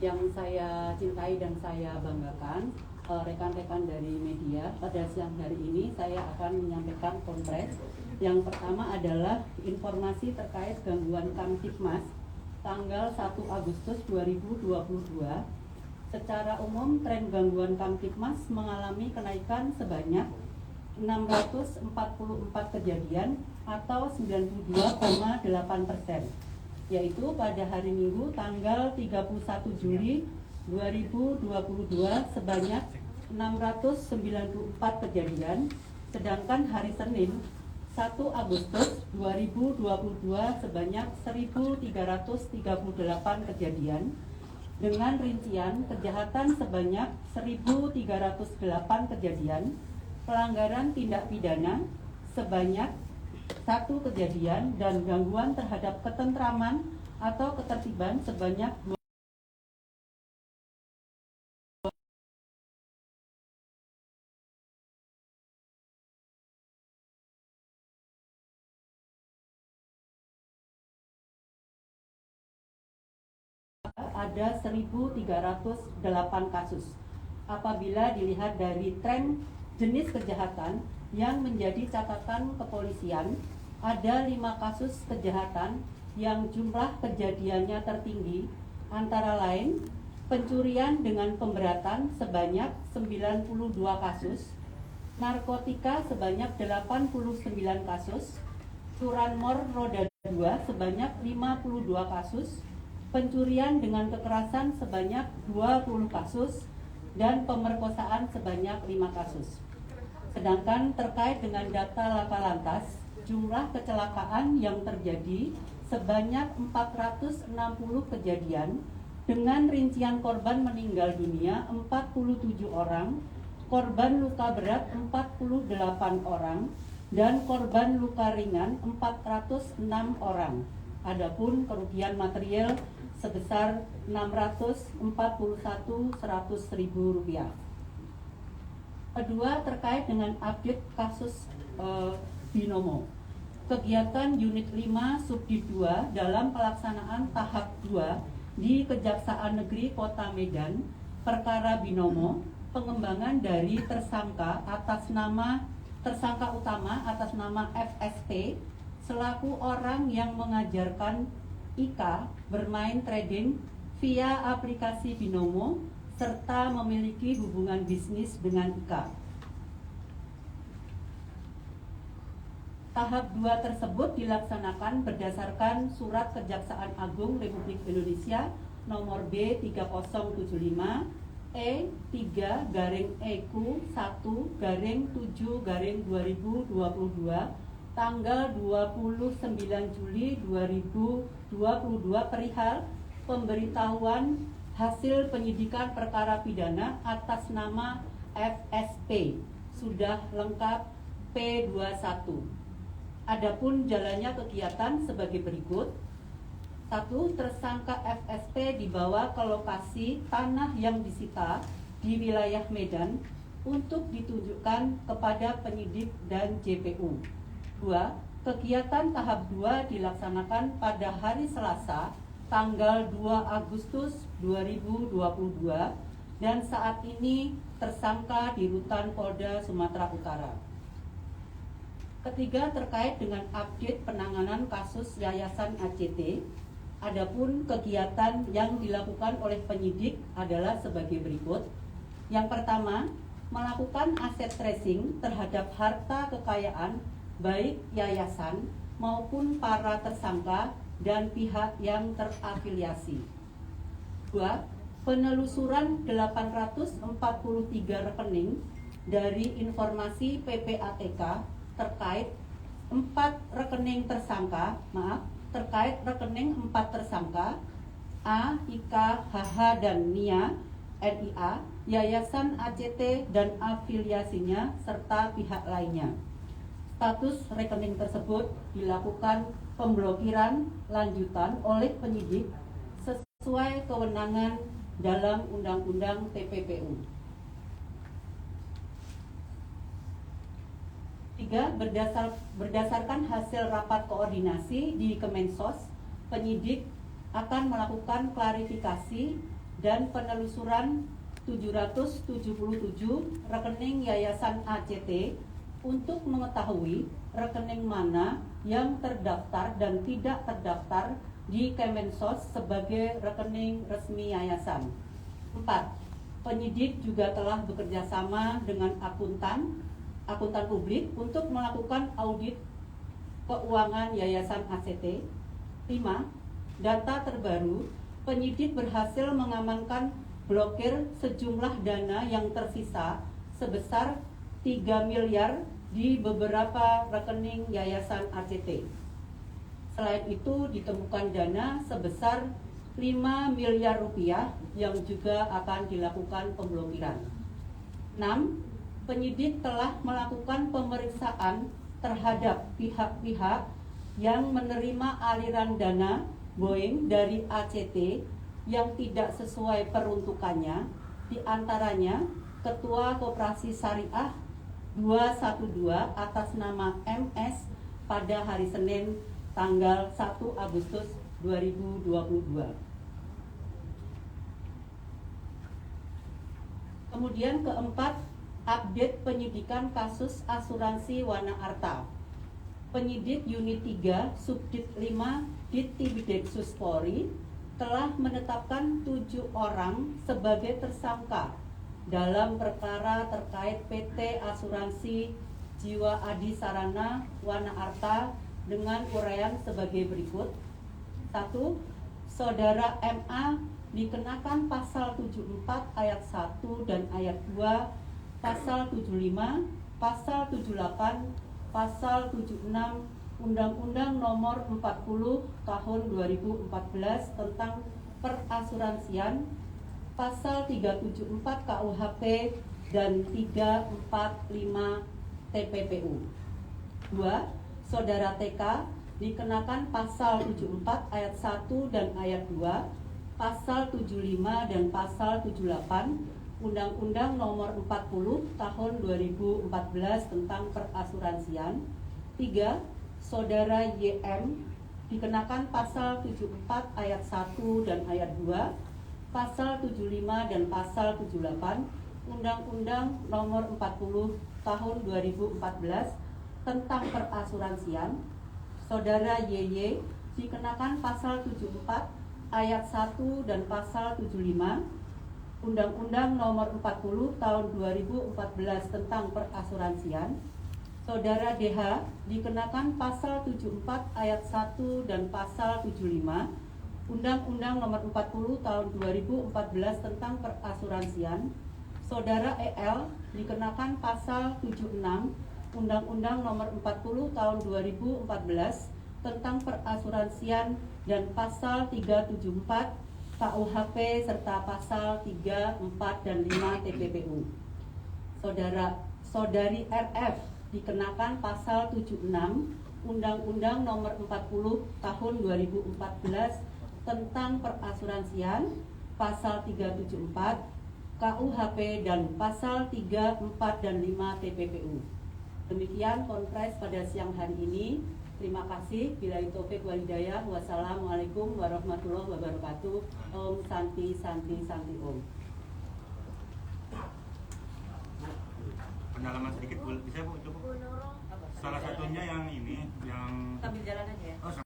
yang saya cintai dan saya banggakan, rekan-rekan dari media, pada siang hari ini saya akan menyampaikan kompres. Yang pertama adalah informasi terkait gangguan Kamtibmas tanggal 1 Agustus 2022. Secara umum, tren gangguan Kamtibmas mengalami kenaikan sebanyak 644 kejadian atau 92,8%, yaitu pada hari Minggu tanggal 31 Juli 2022 sebanyak 694 kejadian, sedangkan hari Senin 1 Agustus 2022 sebanyak 1.338 kejadian, dengan rincian kejahatan sebanyak 1.308 kejadian, pelanggaran tindak pidana sebanyak 1 kejadian, dan gangguan terhadap ketentraman atau ketertiban sebanyak 2. Ada 1.308 kasus. Apabila dilihat dari tren jenis kejahatan yang menjadi catatan kepolisian, ada 5 kasus kejahatan yang jumlah kejadiannya tertinggi, antara lain pencurian dengan pemberatan sebanyak 92 kasus, narkotika sebanyak 89 kasus, curanmor roda 2 sebanyak 52 kasus, pencurian dengan kekerasan sebanyak 20 kasus, dan pemerkosaan sebanyak 5 kasus. Sedangkan terkait dengan data Laka Lantas, jumlah kecelakaan yang terjadi sebanyak 460 kejadian, dengan rincian korban meninggal dunia 47 orang, korban luka berat 48 orang, dan korban luka ringan 406 orang. Adapun kerugian material sebesar Rp641.100.000. Kedua, terkait dengan update kasus Binomo. Kegiatan Unit 5 Subdit 2 dalam pelaksanaan tahap 2 di Kejaksaan Negeri Kota Medan, perkara Binomo, pengembangan dari tersangka utama atas nama FSP selaku orang yang mengajarkan Ika bermain trading via aplikasi Binomo serta memiliki hubungan bisnis dengan Ika. Tahap 2 tersebut dilaksanakan berdasarkan Surat Kejaksaan Agung Republik Indonesia nomor B3075 E3-EQ1-7-2022 tanggal 29 Juli 2022 perihal pemberitahuan hasil penyidikan perkara pidana atas nama FSP, sudah lengkap P21. Adapun jalannya kegiatan sebagai berikut. 1. Tersangka FSP dibawa ke lokasi tanah yang disita di wilayah Medan untuk ditunjukkan kepada penyidik dan JPU. 2. Kegiatan tahap 2 dilaksanakan pada hari Selasa tanggal 2 Agustus 2022 dan saat ini tersangka di Rutan Polda Sumatera Utara. Ketiga, terkait dengan update penanganan kasus Yayasan ACT. Adapun kegiatan yang dilakukan oleh penyidik adalah sebagai berikut. Yang pertama, melakukan aset tracing terhadap harta kekayaan baik yayasan maupun para tersangka dan pihak yang terafiliasi. 2. Penelusuran 843 rekening dari informasi PPATK terkait rekening 4 tersangka A, Ika, HH, dan Nia, NIA, Yayasan ACT dan afiliasinya, serta pihak lainnya. Status rekening tersebut dilakukan pemblokiran lanjutan oleh penyidik sesuai kewenangan dalam Undang-Undang TPPU. 3. Berdasarkan hasil rapat koordinasi di Kemensos, penyidik akan melakukan klarifikasi dan penelusuran 777 rekening Yayasan ACT untuk mengetahui rekening mana yang terdaftar dan tidak terdaftar di Kemensos sebagai rekening resmi yayasan. 4. Penyidik juga telah bekerja sama dengan akuntan publik untuk melakukan audit keuangan Yayasan ACT. 5. Data terbaru, penyidik berhasil mengamankan blokir sejumlah dana yang tersisa sebesar 3 miliar di beberapa rekening Yayasan ACT. Selain itu ditemukan dana sebesar 5 miliar rupiah yang juga akan dilakukan pemblokiran. 6. Penyidik telah melakukan pemeriksaan terhadap pihak-pihak yang menerima aliran dana Boeing dari ACT yang tidak sesuai peruntukannya, diantaranya Ketua Koperasi Syariah 212 atas nama MS pada hari Senin tanggal 1 Agustus 2022. Kemudian keempat, update penyidikan kasus asuransi Wana Arta. Penyidik Unit 3 Subdit 5 Dittibideksus Polri telah menetapkan 7 orang sebagai tersangka dalam perkara terkait PT Asuransi Jiwa Adi Sarana Wana Arta dengan uraian sebagai berikut. 1. Saudara MA dikenakan pasal 74 ayat 1 dan ayat 2, pasal 75, pasal 78, pasal 76 Undang-Undang Nomor 40 Tahun 2014 tentang perasuransian, pasal 374 KUHP dan 345 TPPU. 2. Saudara TK dikenakan pasal 74 ayat 1 dan ayat 2, pasal 75 dan pasal 78 Undang-Undang Nomor 40 Tahun 2014 tentang perasuransian. 3. Saudara YM dikenakan pasal 74 ayat 1 dan ayat 2, pasal 75 dan pasal 78 Undang-Undang Nomor 40 Tahun 2014 tentang perasuransian. Saudara YY dikenakan pasal 74 ayat 1 dan pasal 75 Undang-Undang Nomor 40 Tahun 2014 tentang perasuransian. Saudara DH dikenakan pasal 74 ayat 1 dan pasal 75 Undang-Undang Nomor 40 Tahun 2014 tentang perasuransian. Saudara EL dikenakan pasal 76 Undang-Undang Nomor 40 Tahun 2014 tentang perasuransian dan pasal 374 KUHP serta pasal 3, 4, dan 5 TPPU. Saudari RF dikenakan pasal 76 Undang-Undang Nomor 40 Tahun 2014 tentang perasuransian, pasal 374 KUHP dan pasal 3, 4, dan 5 TPPU. Demikian konfres pada siang hari ini. Terima kasih. Billahi taufik wal hidayah. Wassalamualaikum warahmatullahi wabarakatuh. Om Santi Santi Santi Om. Pendalaman sedikit bisa Bu, coba. Salah satunya yang ini, yang Sambil jalan aja ya. Oh,